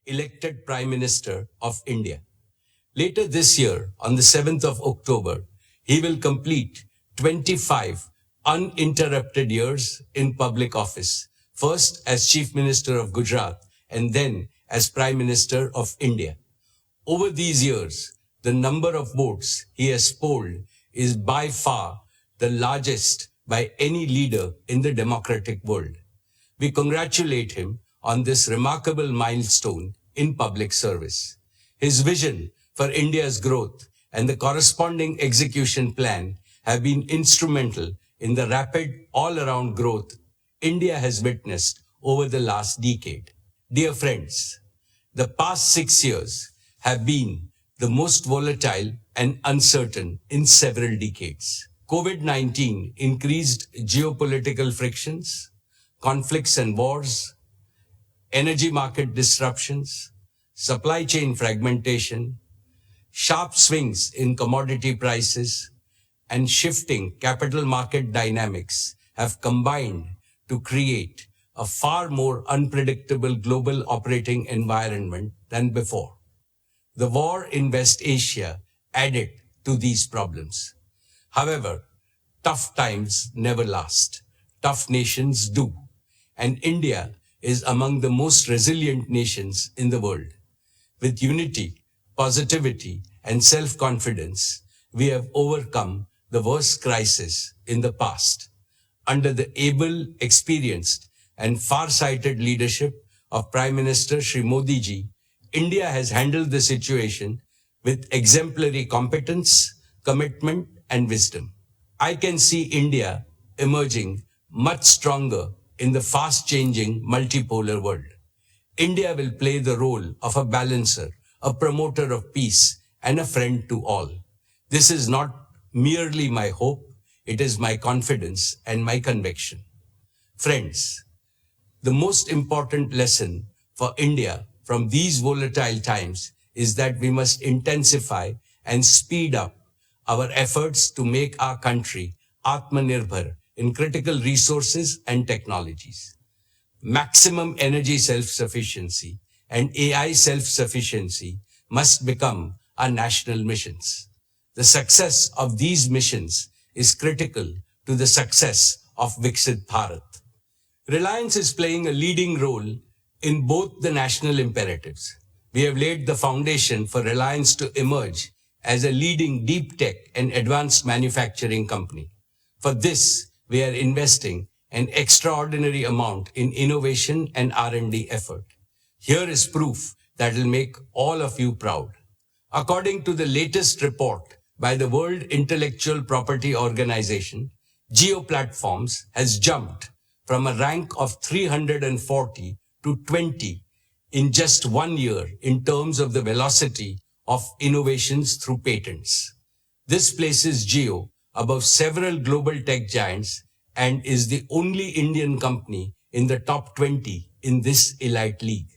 elected Prime Minister of India. Later this year, on the 7th of October, he will complete 25 uninterrupted years in public office, first as Chief Minister of Gujarat and then as Prime Minister of India. Over these years, the number of votes he has polled is by far the largest by any leader in the democratic world. We congratulate him on this remarkable milestone in public service. His vision for India's growth and the corresponding execution plan have been instrumental in the rapid all-around growth India has witnessed over the last decade. Dear friends, the past 6 years have been the most volatile and uncertain in several decades. COVID-19 increased geopolitical frictions, conflicts and wars, energy market disruptions, supply chain fragmentation, sharp swings in commodity prices, and shifting capital market dynamics have combined to create a far more unpredictable global operating environment than before. The war in West Asia added to these problems. However, tough times never last. Tough nations do. And India is among the most resilient nations in the world. With unity, positivity, and self-confidence, we have overcome the worst crisis in the past. Under the able, experienced, and far-sighted leadership of Prime Minister Shri Modi ji, India has handled the situation with exemplary competence, commitment, and wisdom. I can see India emerging much stronger in the fast-changing multipolar world. India will play the role of a balancer, a promoter of peace, and a friend to all. This is not merely my hope, it is my confidence and my conviction. Friends, the most important lesson for India from these volatile times is that we must intensify and speed up our efforts to make our country Atmanirbhar in critical resources and technologies. Maximum energy self-sufficiency and AI self-sufficiency must become our national missions. The success of these missions is critical to the success of Viksit Bharat. Reliance is playing a leading role in both the national imperatives. We have laid the foundation for Reliance to emerge as a leading deep tech and advanced manufacturing company. For this, we are investing an extraordinary amount in innovation and R&D effort. Here is proof that will make all of you proud. According to the latest report by the World Intellectual Property Organization, JIO Platforms has jumped from a rank of 340 to 20 in just 1 year in terms of the velocity of innovations through patents. This places JIO above several global tech giants and is the only Indian company in the top 20 in this elite league.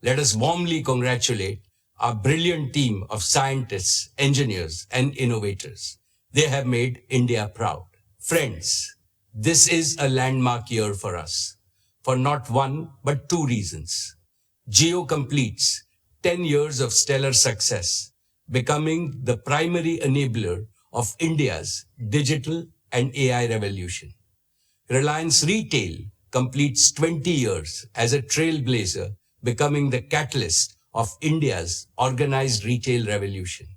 Let us warmly congratulate our brilliant team of scientists, engineers, and innovators. They have made India proud. Friends, this is a landmark year for us, for not one, but two reasons. JIO completes 10 years of stellar success, becoming the primary enabler of India's digital and AI revolution. Reliance Retail completes 20 years as a trailblazer, becoming the catalyst of India's organized retail revolution.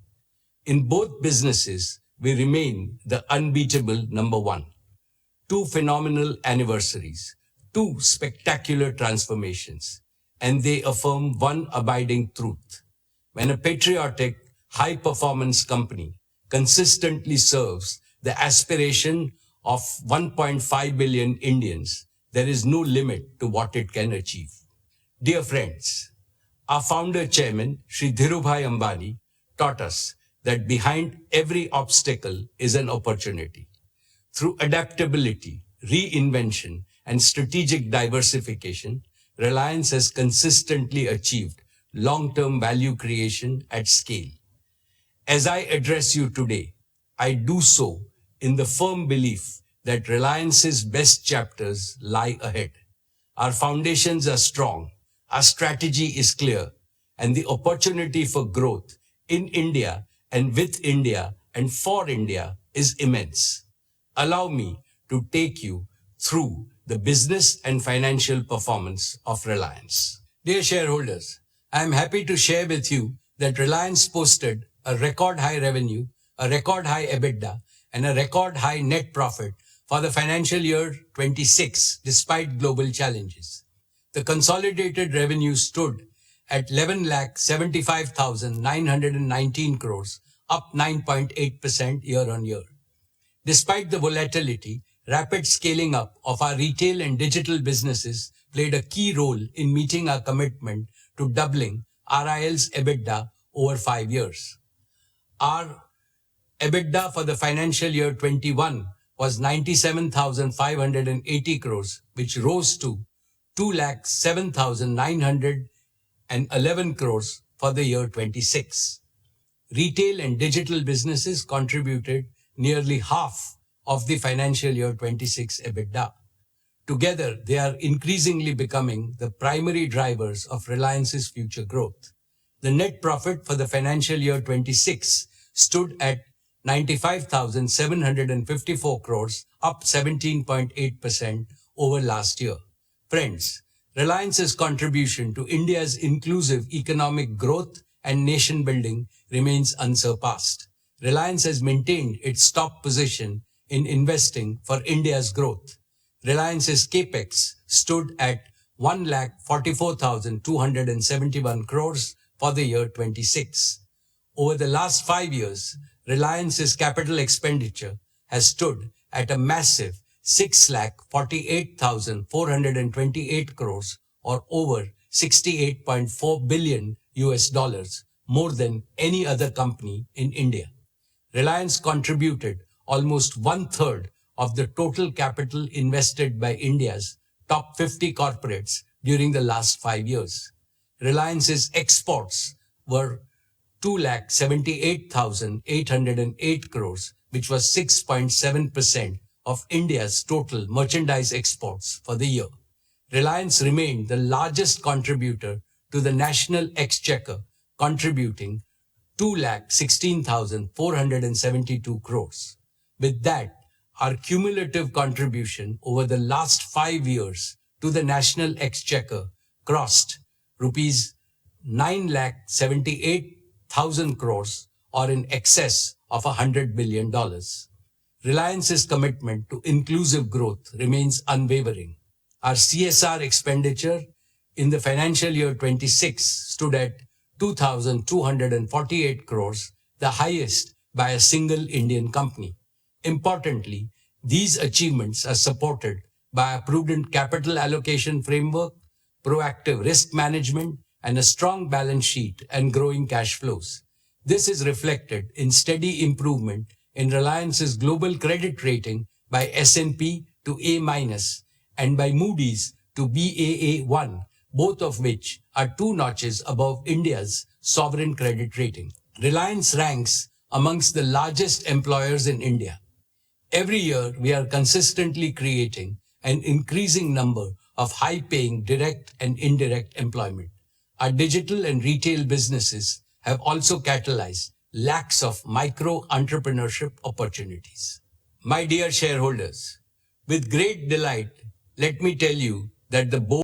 In both businesses, we remain the unbeatable number one. Two phenomenal anniversaries, two spectacular transformations, and they affirm one abiding truth. When a patriotic, high-performance company consistently serves the aspiration of 1.5 billion Indians, there is no limit to what it can achieve. Dear friends, our founder chairman, Shri Dhirubhai Ambani, taught us that behind every obstacle is an opportunity. Through adaptability, reinvention, and strategic diversification, Reliance has consistently achieved long-term value creation at scale. As I address you today, I do so in the firm belief that Reliance's best chapters lie ahead. Our foundations are strong, our strategy is clear, and the opportunity for growth in India and with India and for India is immense. Allow me to take you through the business and financial performance of Reliance. Dear shareholders, I am happy to share with you that Reliance posted a record high revenue, a record high EBITDA, and a record high net profit for the financial year 26 despite global challenges. The consolidated revenue stood at 11,75,919 crores, up 9.8% year-on-year. Despite the volatility, rapid scaling up of our retail and digital businesses played a key role in meeting our commitment to doubling RIL's EBITDA over 5 years. Our EBITDA for the financial year 21 was 97,580 crores, which rose to 2,07,911 crores for the year 26. Retail and digital businesses contributed nearly half of the financial year 26 EBITDA. Together, they are increasingly becoming the primary drivers of Reliance's future growth. The net profit for the financial year 26 stood at 95,754 crores, up 17.8% over last year. Friends, Reliance's contribution to India's inclusive economic growth and nation building remains unsurpassed. Reliance has maintained its top position in investing for India's growth. Reliance's capex stood at 1,44,271 crores for the year 26. Over the last 5 years, Reliance's capital expenditure has stood at a massive 6,48,428 crores, or over $68.4 billion, more than any other company in India. Reliance contributed almost one-third of the total capital invested by India's top 50 corporates during the last 5 years. Reliance's exports were 2,78,808 crores, which was 6.7% of India's total merchandise exports for the year. Reliance remained the largest contributor to the national exchequer, contributing 2,16,472 crores. With that, our cumulative contribution over the last 5 years to the national exchequer crossed rupees 9,78,000 crores, or in excess of $100 billion. Reliance's commitment to inclusive growth remains unwavering. Our CSR expenditure in the financial year 26 stood at 2,248 crores, the highest by a single Indian company. Importantly, these achievements are supported by a prudent capital allocation framework, proactive risk management, and a strong balance sheet and growing cash flows. This is reflected in steady improvement in Reliance's global credit rating by S&P to A- and by Moody's to Baa1, both of which are 2 notches above India's sovereign credit rating. Reliance ranks amongst the largest employers in India. Every year, we are consistently creating an increasing number of high-paying direct and indirect employment. Our digital and retail businesses have also catalyzed lakhs of micro-entrepreneurship opportunities. My dear shareholders, with great delight, let me tell you that the board